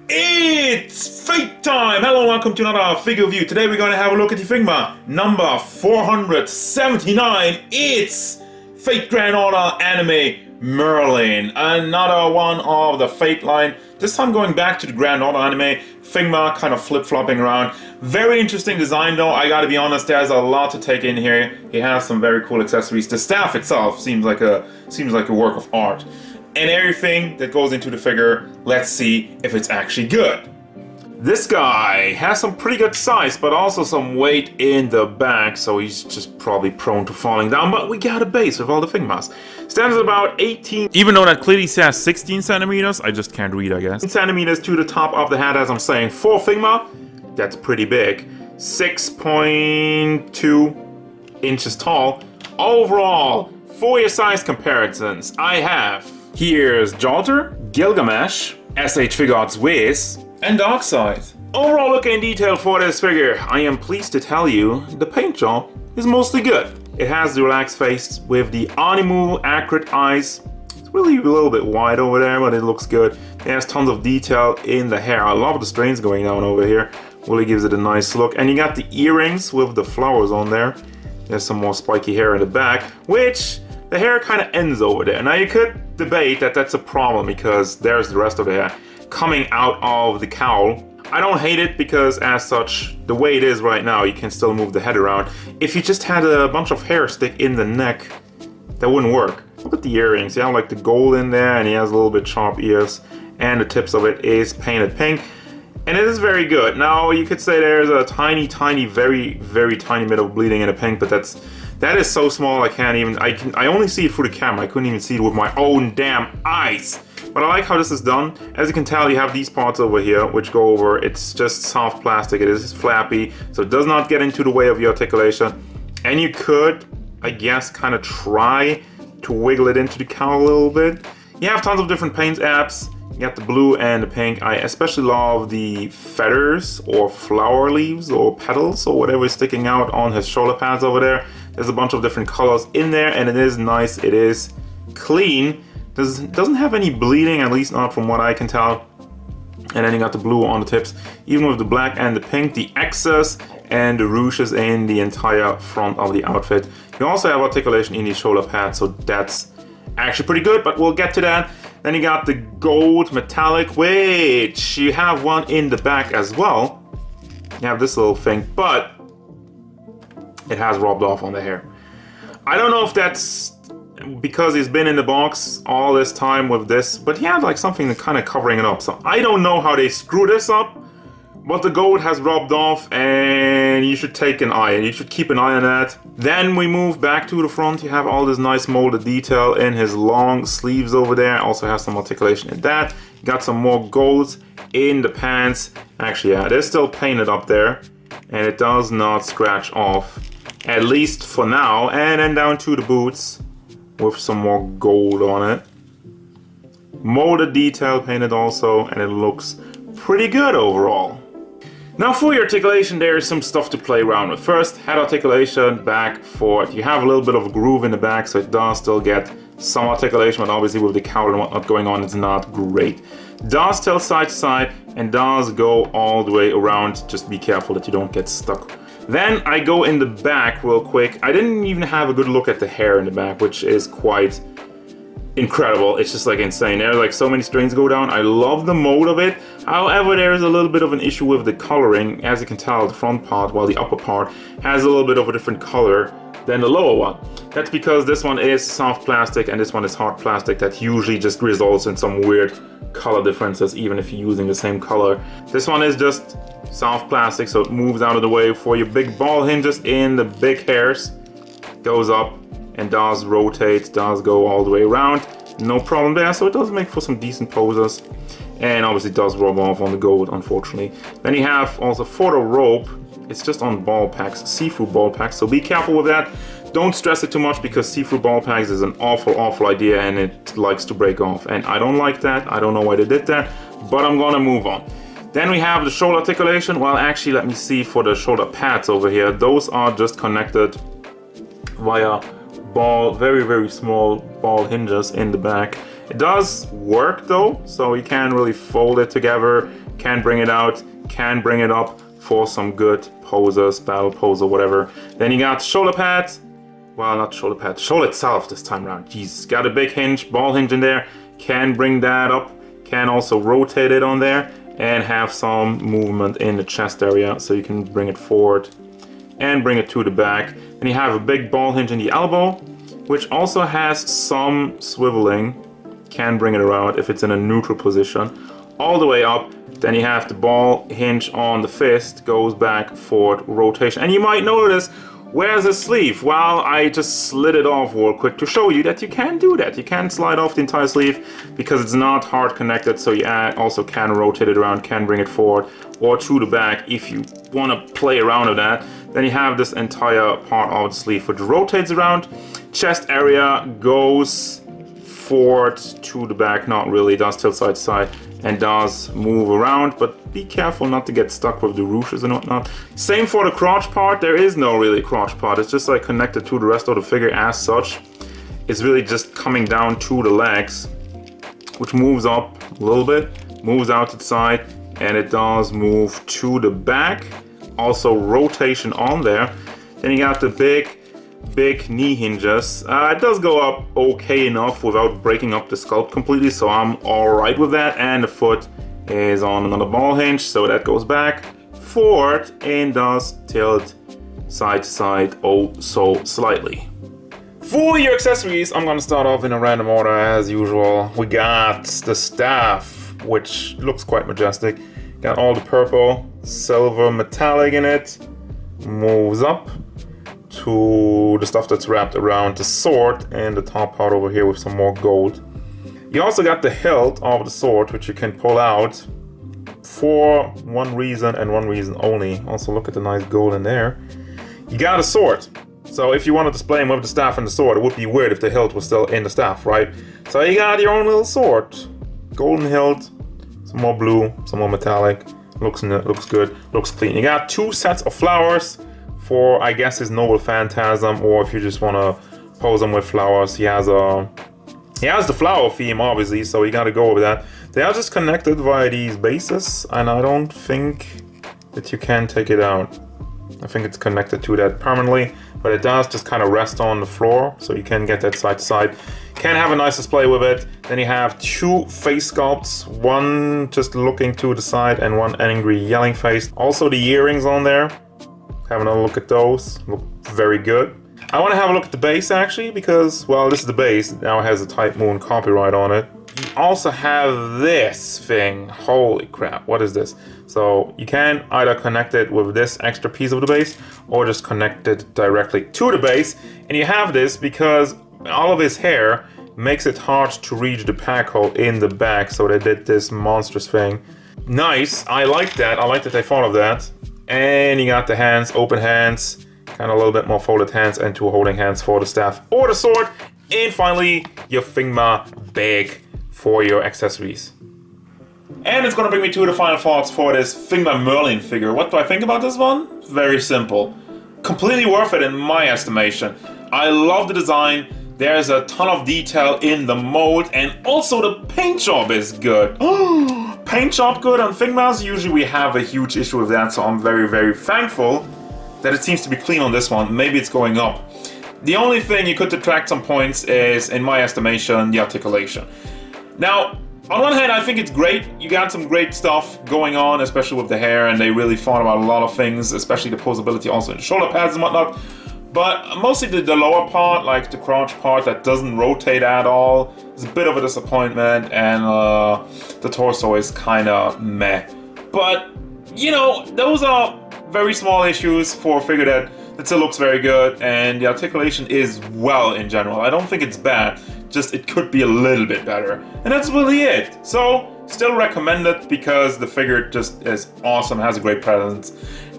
It's Fate time! Hello and welcome to another figure review. Today we're going to have a look at the Figma number 479. It's Fate Grand Order Anime Merlin. Another one of the Fate line. This time going back to the Grand Order Anime. Figma kind of flip-flopping around. Very interesting design though, I gotta be honest, there's a lot to take in here. He has some very cool accessories. The staff itself seems like a work of art. And everything that goes into the figure, let's see if it's actually good. This guy has some pretty good size, but also some weight in the back, so he's just probably prone to falling down, but we got a base with all the Figmas. Stands at about 18, even though that clearly says 16 centimeters, I just can't read, I guess. Centimeters to the top of the head, as I'm saying, for Figma, that's pretty big. 6.2 inches tall. Overall, for your size comparisons, I have... Here's Jalter, Gilgamesh, SH Figuarts Whiz, and Darkseid. Overall look in detail for this figure, I am pleased to tell you the paint job is mostly good. It has the relaxed face with the Animu accurate eyes. It's really a little bit wide over there, but it looks good. It has tons of detail in the hair. I love the strains going down over here. Really gives it a nice look. And you got the earrings with the flowers on there. There's some more spiky hair in the back, which the hair kind of ends over there. Now you could debate that that's a problem because there's the rest of the hair coming out of the cowl. I don't hate it because as such, the way it is right now, you can still move the head around. If you just had a bunch of hair stick in the neck, that wouldn't work. Look at the earrings, you have like the gold in there and he has a little bit sharp ears and the tips of it is painted pink. And it is very good. Now you could say there's a tiny, very tiny bit of bleeding in the pink, but that is so small I can't even, I only see it through the camera. I couldn't even see it with my own damn eyes. But I like how this is done. As you can tell, you have these parts over here which go over. It's just soft plastic. It is flappy, so it does not get into the way of your articulation. And you could, I guess, kind of try to wiggle it into the cowl a little bit. You have tons of different paint apps. You got the blue and the pink. I especially love the feathers or flower leaves or petals or whatever is sticking out on his shoulder pads over there. There's a bunch of different colors in there and it is nice. It is clean. Doesn't have any bleeding, at least not from what I can tell. And then you got the blue on the tips. Even with the black and the pink, the excess and the ruches in the entire front of the outfit. You also have articulation in the shoulder pads, so that's actually pretty good, but we'll get to that. Then you got the gold metallic, which you have one in the back as well. You have this little thing, but it has rubbed off on the hair. I don't know if that's because he's been in the box all this time with this, but he had like something kind of covering it up. So I don't know how they screw this up, but the gold has rubbed off and you should take an eye and you should keep an eye on that. Then we move back to the front. You have all this nice molded detail in his long sleeves over there. Also has some articulation in that. You got some more golds in the pants. Actually, yeah, they're still painted up there and it does not scratch off, at least for now. And then down to the boots with some more gold on it. Molded detail painted also, and it looks pretty good overall. Now for your articulation, there is some stuff to play around with. First, head articulation, back, forward. You have a little bit of a groove in the back, so it does still get some articulation, but obviously with the cowl and whatnot going on, it's not great. Does tilt side to side, and does go all the way around. Just be careful that you don't get stuck. Then I go in the back real quick. I didn't even have a good look at the hair in the back, which is quite incredible. It's just like insane. There are like so many strings go down. I love the mode of it. However, there is a little bit of an issue with the coloring. As you can tell, the front part, while the upper part has a little bit of a different color than the lower one. That's because this one is soft plastic and this one is hard plastic. That usually just results in some weird color differences even if you're using the same color. This one is just soft plastic, so it moves out of the way for your big ball hinges in the big hairs. Goes up and does rotate, does go all the way around. No problem there, so it does make for some decent poses. And obviously does rub off on the gold, unfortunately. Then you have also for the rope, it's just on ball packs, see-through ball packs, so be careful with that. Don't stress it too much because see-through ball packs is an awful idea and it likes to break off. And I don't like that, I don't know why they did that, but I'm gonna move on. Then we have the shoulder articulation. Well, actually, let me see for the shoulder pads over here. Those are just connected via ball, very small ball hinges in the back. It does work though, so you can really fold it together, can bring it out, can bring it up for some good poses, battle pose or whatever. Then you got shoulder pads. Well, not shoulder pad, shoulder itself this time around. Jesus, got a big hinge, ball hinge in there. Can bring that up. Can also rotate it on there and have some movement in the chest area, so you can bring it forward and bring it to the back. And you have a big ball hinge in the elbow, which also has some swiveling. Can bring it around if it's in a neutral position. All the way up. Then you have the ball hinge on the fist, goes back, forward, rotation. And you might notice, where's the sleeve? Well, I just slid it off real quick to show you that you can do that. You can slide off the entire sleeve because it's not hard connected, so you also can rotate it around, can bring it forward or through the back if you want to play around with that. Then you have this entire part of the sleeve which rotates around. Chest area goes forward to the back, not really, does tilt side to side and does move around, but be careful not to get stuck with the ruches and whatnot. Same for the crotch part. There is no really crotch part. It's just like connected to the rest of the figure as such. It's really just coming down to the legs, which moves up a little bit, moves out to the side, and it does move to the back. Also rotation on there. Then you got the big knee hinges. It does go up okay enough without breaking up the sculpt completely, so I'm alright with that. And the foot is on another ball hinge, so that goes back, forward, and does tilt side to side oh so slightly. For your accessories, I'm gonna start off in a random order as usual. We got the staff, which looks quite majestic. Got all the purple, silver, metallic in it. Moves up to the stuff that's wrapped around the sword and the top part over here with some more gold. You also got the hilt of the sword, which you can pull out for one reason and one reason only. Also look at the nice gold in there. You got a sword. So if you want to display him with the staff and the sword, it would be weird if the hilt was still in the staff, right? So you got your own little sword. Golden hilt, some more blue, some more metallic. Looks good, looks clean. You got two sets of flowers for, I guess, his Noble Phantasm, or if you just want to pose him with flowers. He has the flower theme, obviously, so you got to go with that. They are just connected via these bases, and I don't think that you can take it out. I think it's connected to that permanently, but it does just kind of rest on the floor, so you can get that side to side. Can have a nice display with it. Then you have two face sculpts, one just looking to the side and one angry yelling face. Also the earrings on there. Have another look at those. Look very good. I want to have a look at the base actually, because, well, this is the base. Now it has a Type Moon copyright on it. You also have this thing. Holy crap, what is this? So you can either connect it with this extra piece of the base or just connect it directly to the base. And you have this because all of his hair makes it hard to reach the pack hole in the back, so they did this monstrous thing. Nice, I like that. I like that they thought of that. And you got the hands, open hands, kind of a little bit more folded hands, and two holding hands for the staff or the sword. And finally, your Fingma bag for your accessories. And it's gonna bring me to the final thoughts for this Fingma Merlin figure. What do I think about this one? Very simple. Completely worth it in my estimation. I love the design. There's a ton of detail in the mold, and also the paint job is good. Paint job good on Fingmas. Usually we have a huge issue with that, so I'm very, very thankful that it seems to be clean on this one. Maybe it's going up. The only thing you could detract some points is, in my estimation, the articulation. Now, on one hand, I think it's great. You got some great stuff going on, especially with the hair, and they really thought about a lot of things, especially the posability also in the shoulder pads and whatnot. But mostly the lower part, like the crotch part that doesn't rotate at all, is a bit of a disappointment, and the torso is kind of meh. But, you know, those are very small issues for a figure that still looks very good, and the articulation is well in general. I don't think it's bad, just it could be a little bit better. And that's really it. So, still recommend it because the figure just is awesome, has a great presence,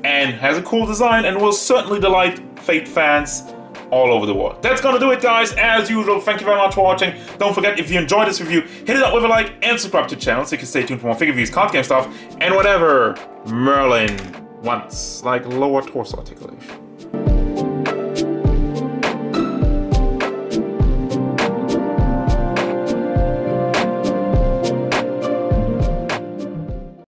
and has a cool design, and will certainly delight Fate fans all over the world. That's gonna do it, guys. As usual, thank you very much for watching. Don't forget, if you enjoyed this review, hit it up with a like and subscribe to the channel so you can stay tuned for more figure reviews, card game stuff, and whatever Merlin wants, like lower torso articulation.